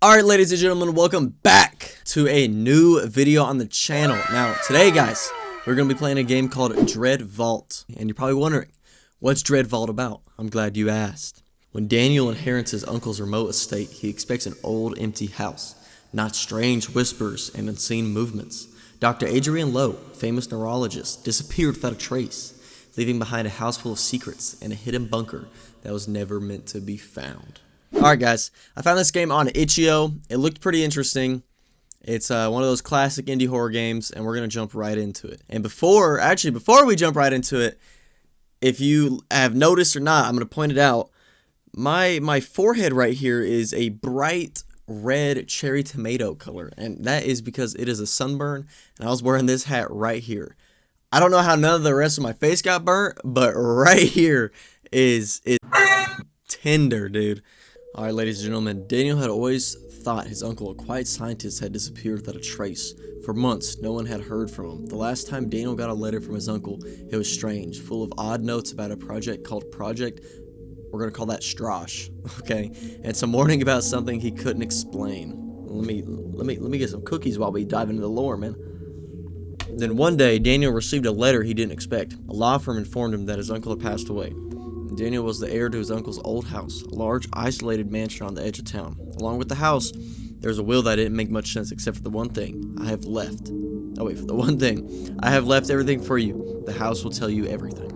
Alright, ladies and gentlemen, welcome back to a new video on the channel. Now, today, guys, we're going to be playing a game called Dreadvault. And you're probably wondering, what's Dreadvault about? I'm glad you asked. When Daniel inherits his uncle's remote estate, he expects an old, empty house, not strange whispers and unseen movements. Dr. Adrian Lowe, famous neurologist, disappeared without a trace, leaving behind a house full of secrets and a hidden bunker that was never meant to be found. Alright guys, I found this game on itch.io. It looked pretty interesting. It's one of those classic indie horror games, and we're going to jump right into it. And before we jump right into it, if you have noticed or not, I'm going to point it out. My forehead right here is a bright red cherry tomato color, and that is because it is a sunburn, and I was wearing this hat right here. I don't know how none of the rest of my face got burnt, but right here is tender, dude. Alright, ladies and gentlemen, Daniel had always thought his uncle, a quiet scientist, had disappeared without a trace. For months, no one had heard from him. The last time Daniel got a letter from his uncle, it was strange, full of odd notes about a project called Project, we're going to call that Strosh, okay? And some warning about something he couldn't explain. Let me get some cookies while we dive into the lore, man. Then one day, Daniel received a letter he didn't expect. A law firm informed him that his uncle had passed away. Daniel was the heir to his uncle's old house, a large, isolated mansion on the edge of town. Along with the house, there's a will that didn't make much sense except for the one thing I have left. Oh wait, for the one thing. I have left everything for you. The house will tell you everything.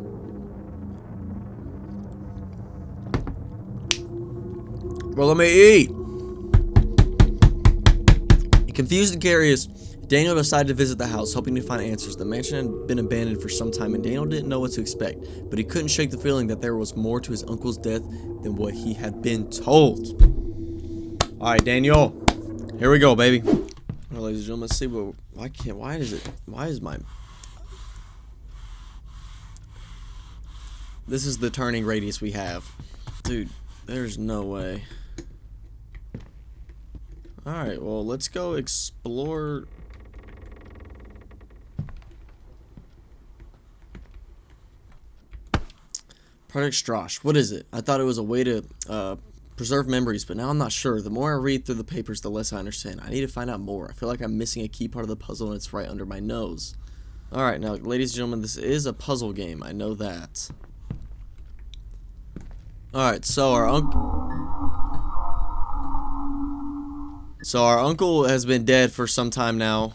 Well, let me eat! Confused and curious, Daniel decided to visit the house, hoping to find answers. The mansion had been abandoned for some time, and Daniel didn't know what to expect, but he couldn't shake the feeling that there was more to his uncle's death than what he had been told. Alright, Daniel. Here we go, baby. Alright, ladies and gentlemen, let's see what... Why is my... This is the turning radius we have. Dude, there's no way. Alright, well, let's go explore... Project Strosh. What is it? I thought it was a way to preserve memories, but now I'm not sure. The more I read through the papers, the less I understand. I need to find out more. I feel like I'm missing a key part of the puzzle, and it's right under my nose. Alright, now, ladies and gentlemen, this is a puzzle game. I know that. Alright, so our uncle has been dead for some time now.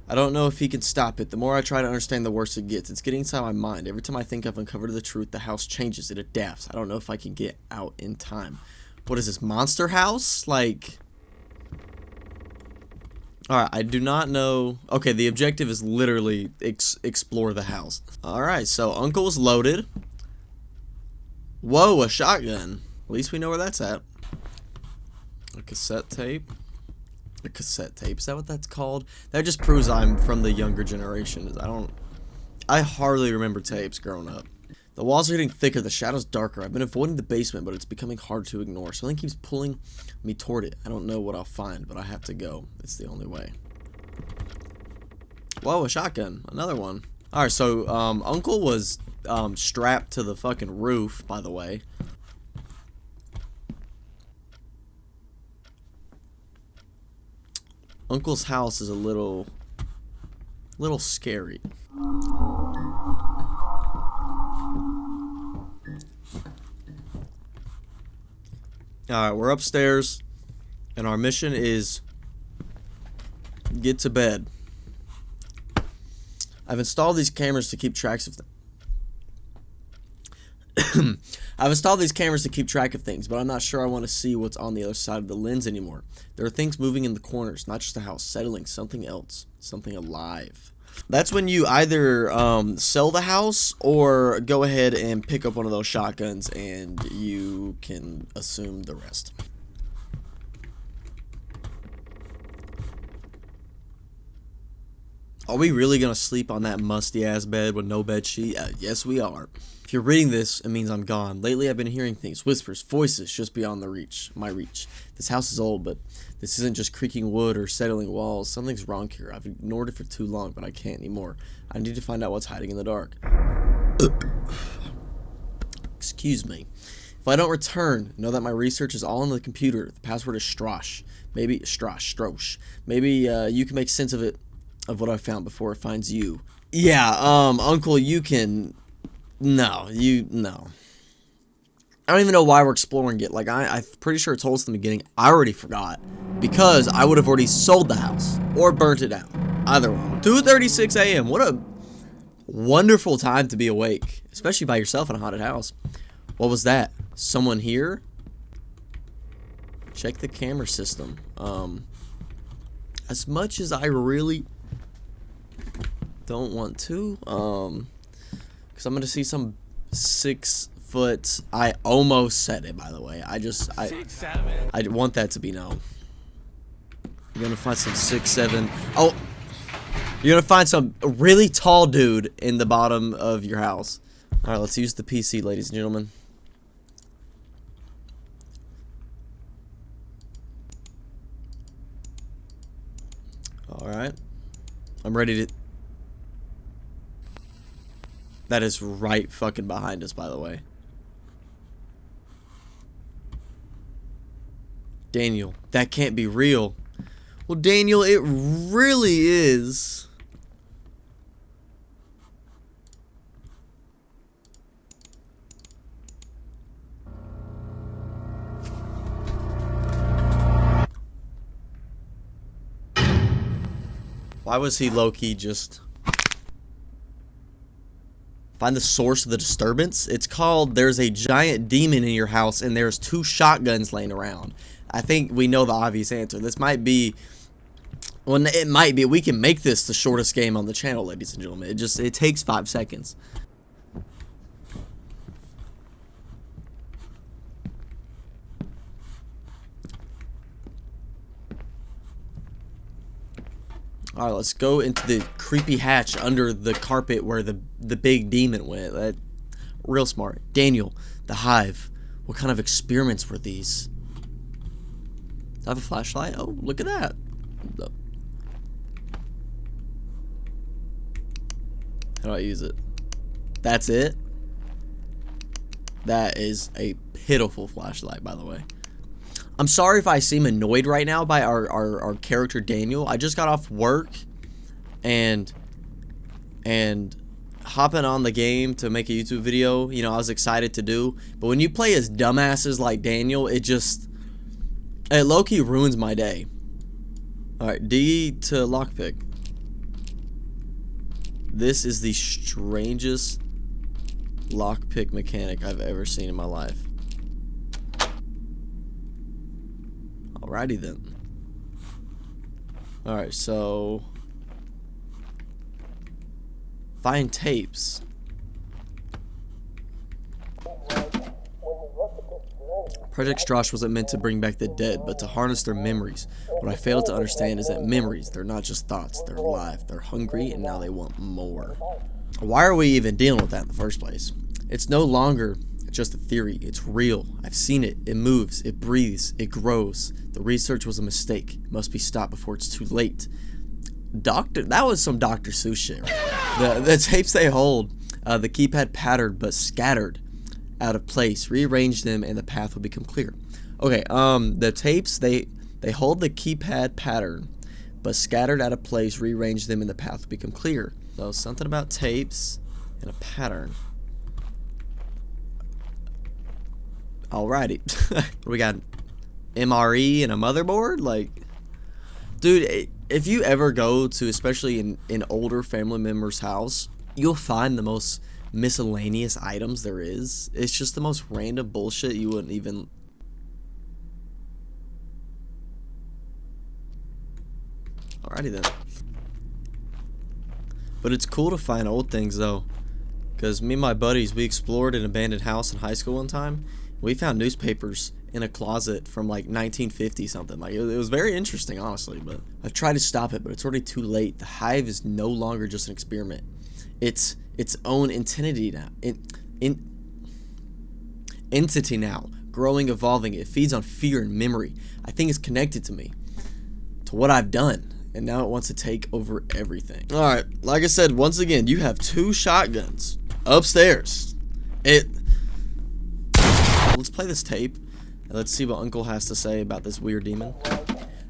I don't know if he can stop it. The more I try to understand, the worse it gets. It's getting inside my mind. Every time I think I've uncovered the truth, the house changes. It adapts. I don't know if I can get out in time. What is this, Monster House? Like... Alright, I do not know... Okay, the objective is literally explore the house. Alright, so Uncle was loaded. Whoa, a shotgun. At least we know where that's at. A cassette tape. A cassette tape, is that what that's called? That just proves I'm from the younger generation. I hardly remember tapes growing up. The walls are getting thicker, the shadows darker. I've been avoiding the basement, but it's becoming hard to ignore. Something keeps pulling me toward it. I don't know what I'll find, but I have to go. It's the only way. Whoa, a shotgun. Another one. Alright, so Uncle was strapped to the fucking roof, by the way. Uncle's house is a little scary. Alright, we're upstairs, and our mission is get to bed. I've installed these cameras to keep tracks of I've installed these cameras to keep track of things, but I'm not sure I want to see what's on the other side of the lens anymore. There are things moving in the corners, not just a house, settling, something else, something alive. That's when you either sell the house or go ahead and pick up one of those shotguns and you can assume the rest. Are we really going to sleep on that musty-ass bed with no bed sheet? Yes, we are. If you're reading this, it means I'm gone. Lately, I've been hearing things, whispers, voices just beyond my reach. This house is old, but this isn't just creaking wood or settling walls. Something's wrong here. I've ignored it for too long, but I can't anymore. I need to find out what's hiding in the dark. Excuse me. If I don't return, know that my research is all on the computer. The password is Strosh. Maybe Strosh. Maybe you can make sense of it, of what I found before it finds you. Yeah, Uncle, you can. No. I don't even know why we're exploring it. Like, I'm pretty sure it told us in the beginning. I already forgot. Because I would have already sold the house. Or burnt it down. Either one. 2:36 a.m. What a wonderful time to be awake. Especially by yourself in a haunted house. What was that? Someone here? Check the camera system. As much as I really don't want to. Because I'm going to see some 6 foot. I almost said it, by the way. I want that to be known. You're gonna find some 6'7". Oh, you're gonna find some really tall dude in the bottom of your house. All right, let's use the PC, ladies and gentlemen. All right, I'm ready to. That is right fucking behind us, by the way. Daniel, that can't be real. Well, Daniel, it really is. Why was he low-key just... Find the source of the disturbance? It's called there's a giant demon in your house and there's 2 shotguns laying around. I think we know the obvious answer. This might be... Well, it might be. We can make this the shortest game on the channel, ladies and gentlemen. It takes 5 seconds. Alright, let's go into the creepy hatch under the carpet where the big demon went. Real smart. Daniel, the hive. What kind of experiments were these? Do I have a flashlight? Oh, look at that. How do I use it? That's it? That is a pitiful flashlight, by the way. I'm sorry if I seem annoyed right now by our character Daniel. I just got off work and hopping on the game to make a YouTube video, you know, I was excited to do. But when you play as dumbasses like Daniel, it low-key ruins my day. Alright, D to lockpick. This is the strangest lockpick mechanic I've ever seen in my life. Alrighty then. Alright, so... Find tapes. Project Strosh wasn't meant to bring back the dead, but to harness their memories. What I failed to understand is that memories, they're not just thoughts, they're alive, they're hungry, and now they want more. Why are we even dealing with that in the first place? It's no longer just a theory, it's real. I've seen it, it moves, it breathes, it grows. The research was a mistake, it must be stopped before it's too late. That was some Dr. Seuss shit right? The tapes they hold, the keypad patterned but scattered out of place. Rearrange them and the path will become clear. Okay, the tapes, they hold the keypad pattern but scattered out of place. Rearrange them and the path will become clear. So something about tapes and a pattern. Alrighty. We got MRE and a motherboard? Like, dude, if you ever go to, especially in older family members' house, you'll find the most miscellaneous items there is. It's just the most random bullshit you wouldn't even... Alrighty then. But it's cool to find old things though, because me and my buddies, we explored an abandoned house in high school one time. We found newspapers in a closet from like 1950 something. Like it was very interesting, honestly. But I've tried to stop it, but it's already too late. The hive is no longer just an experiment. It's its own entity now. Entity now, growing, evolving. It feeds on fear and memory. I think it's connected to me, to what I've done, and now it wants to take over everything. All right, like I said, once again, you have 2 shotguns upstairs. let's play this tape. And let's see what Uncle has to say about this weird demon.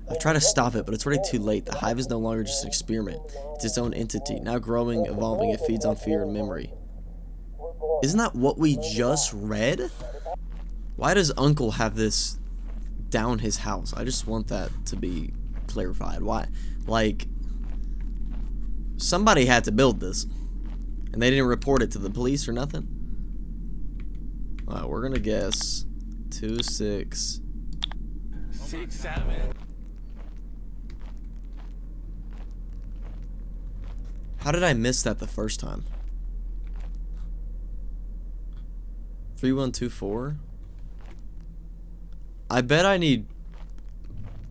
I've tried to stop it, but it's already too late. The hive is no longer just an experiment. It's its own entity. Now growing, evolving, it feeds on fear and memory. Isn't that what we just read? Why does Uncle have this down his house? I just want that to be clarified. Why? Like, somebody had to build this, and they didn't report it to the police or nothing. Alright, we're gonna guess 2, 6, 6, 7. How did I miss that the first time? 3124. I bet I need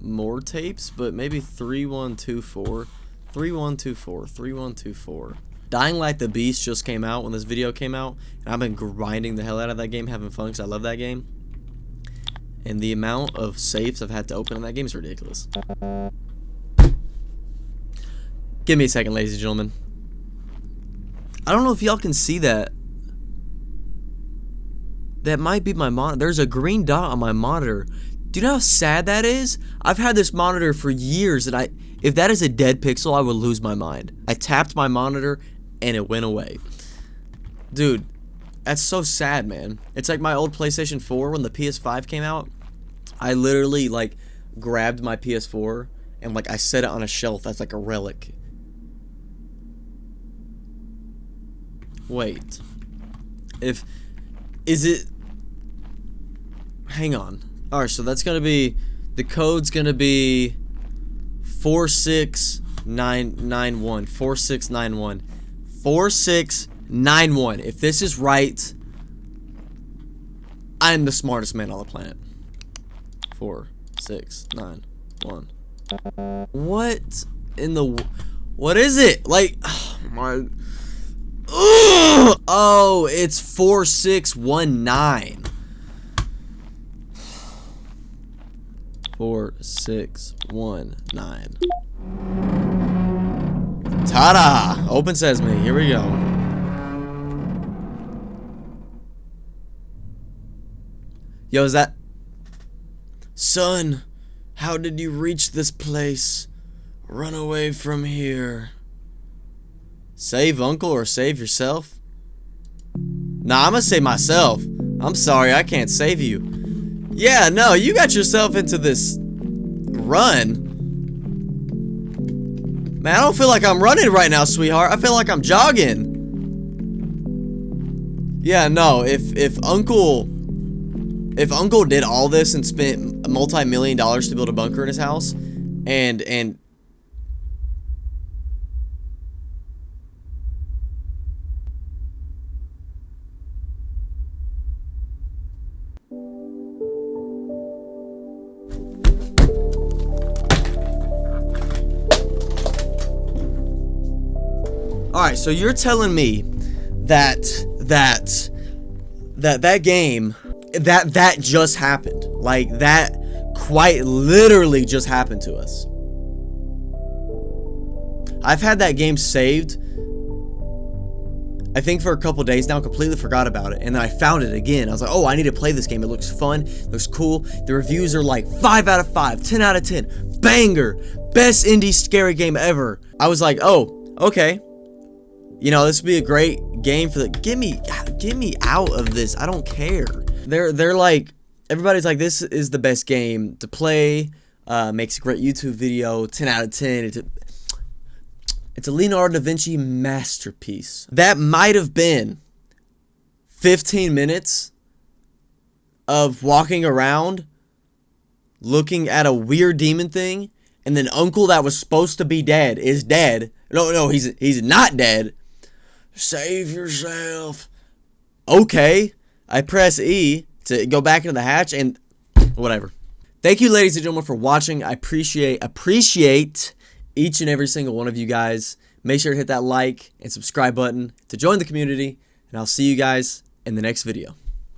more tapes, but maybe 3124. 3124. 3124. Dying Like the Beast just came out when this video came out, and I've been grinding the hell out of that game, having fun because I love that game. And the amount of safes I've had to open in that game is ridiculous. Give me a second, ladies and gentlemen. I don't know if y'all can see that. That might be my monitor. There's a green dot on my monitor. Do you know how sad that is? I've had this monitor for years, and if that is a dead pixel, I would lose my mind. I tapped my monitor, and it went away. Dude, that's so sad, man. It's like my old PlayStation 4 when the PS5 came out. I literally, like, grabbed my PS4, and, like, I set it on a shelf as, like, a relic. Wait. Is it... Hang on. Alright, so that's gonna be... The code's gonna be 46991. 4691. 4691. If this is right, I'm the smartest man on the planet. 4691. What in the... What is it? Like... Oh, my... Ugh! Oh, it's 4619. 4619. Ta-da! Open sesame. Here we go. Yo, is that... Son, how did you reach this place? Run away from here. Save Uncle or save yourself? Nah, I'm gonna save myself. I'm sorry, I can't save you. Yeah, no, you got yourself into this run. Man, I don't feel like I'm running right now, sweetheart. I feel like I'm jogging. Yeah, no, if Uncle did all this and spent multi-million dollars to build a bunker in his house, and alright, so you're telling me that game, that just happened. Like, that quite literally just happened to us. I've had that game saved, I think for a couple days now, completely forgot about it, and then I found it again. I was like, oh, I need to play this game. It looks fun, it looks cool. The reviews are like 5 out of 5, 10 out of 10, banger, best indie scary game ever. I was like, oh, okay. You know, this would be a great game for the... Get me out of this. I don't care. They're like... Everybody's like, this is the best game to play. Makes a great YouTube video. 10 out of 10. It's a Leonardo da Vinci masterpiece. That might have been 15 minutes of walking around, looking at a weird demon thing, and then Uncle that was supposed to be dead is dead. No, he's not dead. Save yourself. Okay. I press E to go back into the hatch and whatever. Thank you, ladies and gentlemen, for watching. I appreciate each and every single one of you guys. Make sure to hit that like and subscribe button to join the community, and I'll see you guys in the next video.